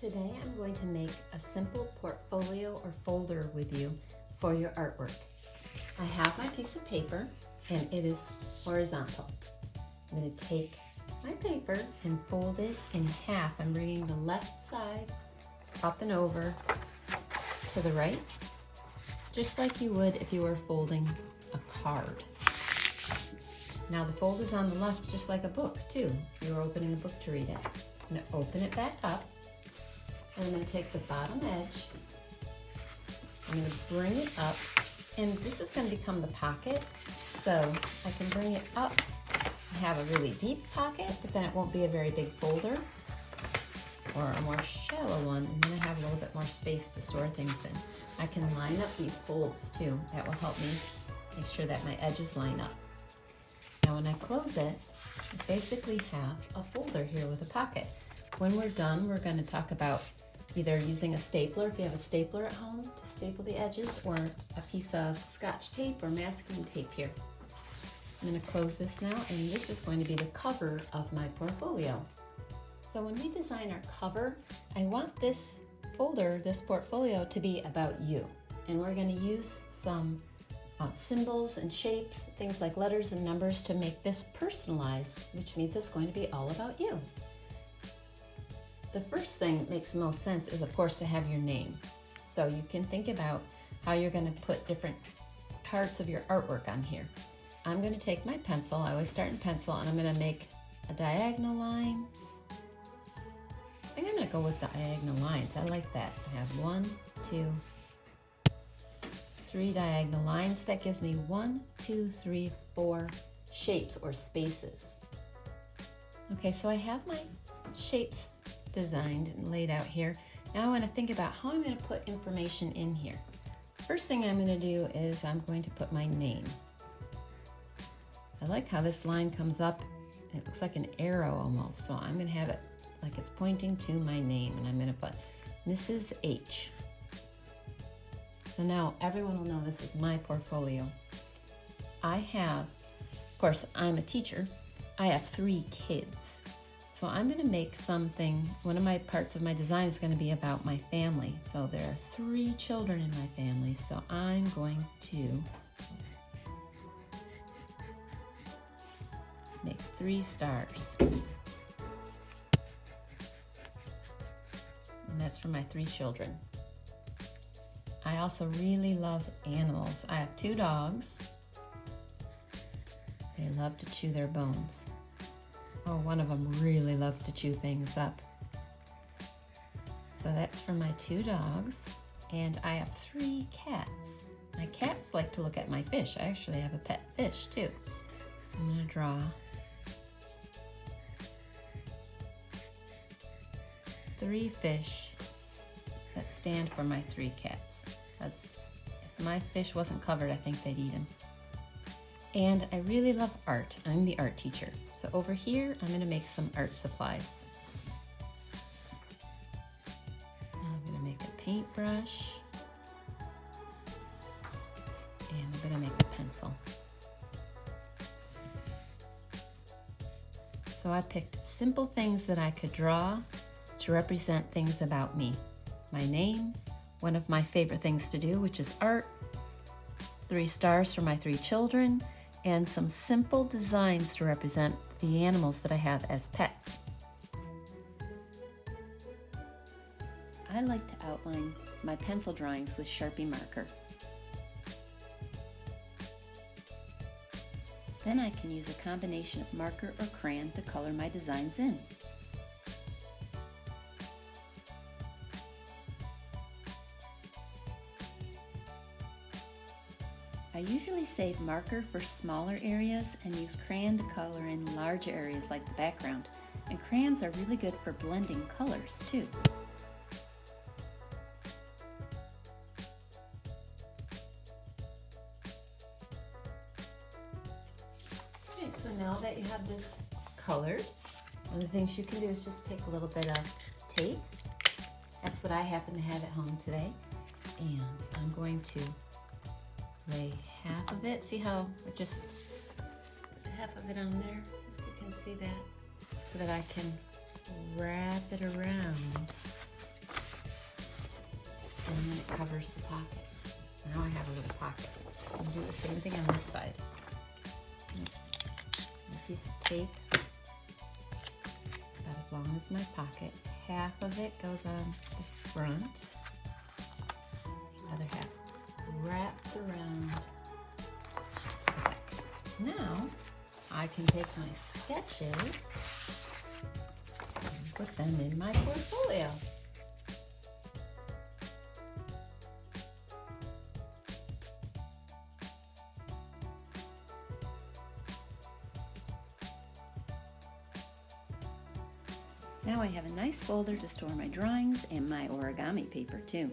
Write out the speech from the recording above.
Today I'm going to make a simple portfolio or folder with you for your artwork. I have my piece of paper and it is horizontal. I'm going to take my paper and fold it in half. I'm bringing the left side up and over to the right, just like you would if you were folding a card. Now the fold is on the left just like a book too, if you were opening a book to read it. I'm going to open it back up. And I'm going to take the bottom edge, I'm going to bring it up, and this is going to become the pocket, so I can bring it up and have a really deep pocket, but then it won't be a very big folder, or a more shallow one, and then I have a little bit more space to store things in. I can line up these folds too. That will help me make sure that my edges line up. Now when I close it, I basically have a folder here with a pocket. When we're done, we're going to talk about either using a stapler, if you have a stapler at home, to staple the edges, or a piece of Scotch tape or masking tape here. I'm going to close this now, and this is going to be the cover of my portfolio. So when we design our cover, I want this folder, this portfolio, to be about you. And we're going to use some symbols and shapes, things like letters and numbers, to make this personalized, which means it's going to be all about you. The first thing that makes the most sense is, of course, to have your name. So you can think about how you're going to put different parts of your artwork on here. I'm going to take my pencil, I always start in pencil, and I'm going to make a diagonal line. I think I'm going to go with diagonal lines. I like that. I have 1, 2, 3 diagonal lines. That gives me 1, 2, 3, 4 shapes or spaces. Okay, so I have my shapes designed and laid out here. Now I want to think about how I'm going to put information in here. First thing I'm going to do is I'm going to put my name. I like how this line comes up. It looks like an arrow almost, so I'm going to have it like it's pointing to my name, and I'm going to put Mrs. H. So now everyone will know this is my portfolio. I have, of course, I'm a teacher. I have 3 kids. So I'm going to make something, one of my parts of my design is going to be about my family. So there are 3 children in my family, so I'm going to make 3 stars. And that's for my 3 children. I also really love animals. I have 2 dogs. They love to chew their bones. Oh, one of them really loves to chew things up. So that's for my 2 dogs. And I have 3 cats. My cats like to look at my fish. I actually have a pet fish too. So I'm going to draw 3 fish that stand for my 3 cats. Because if my fish wasn't covered, I think they'd eat them. And I really love art. I'm the art teacher. So over here, I'm going to make some art supplies. I'm going to make a paintbrush. And I'm going to make a pencil. So I picked simple things that I could draw to represent things about me. My name, one of my favorite things to do, which is art, 3 stars for my 3 children, and some simple designs to represent the animals that I have as pets. I like to outline my pencil drawings with Sharpie marker. Then I can use a combination of marker or crayon to color my designs in. I usually save marker for smaller areas and use crayon to color in large areas like the background. And crayons are really good for blending colors too. Okay, so now that you have this colored, one of the things you can do is just take a little bit of tape. That's what I happen to have at home today. And I'm going to lay half of it. See how it just half of it on there? You can see that, so that I can wrap it around it covers the pocket. Now I have a little pocket. I'll do the same thing on this side. A piece of tape, about as long as my pocket. Half of it goes on the front. The other half wraps around to the back. Now I can take my sketches and put them in my portfolio. Now I have a nice folder to store my drawings and my origami paper too.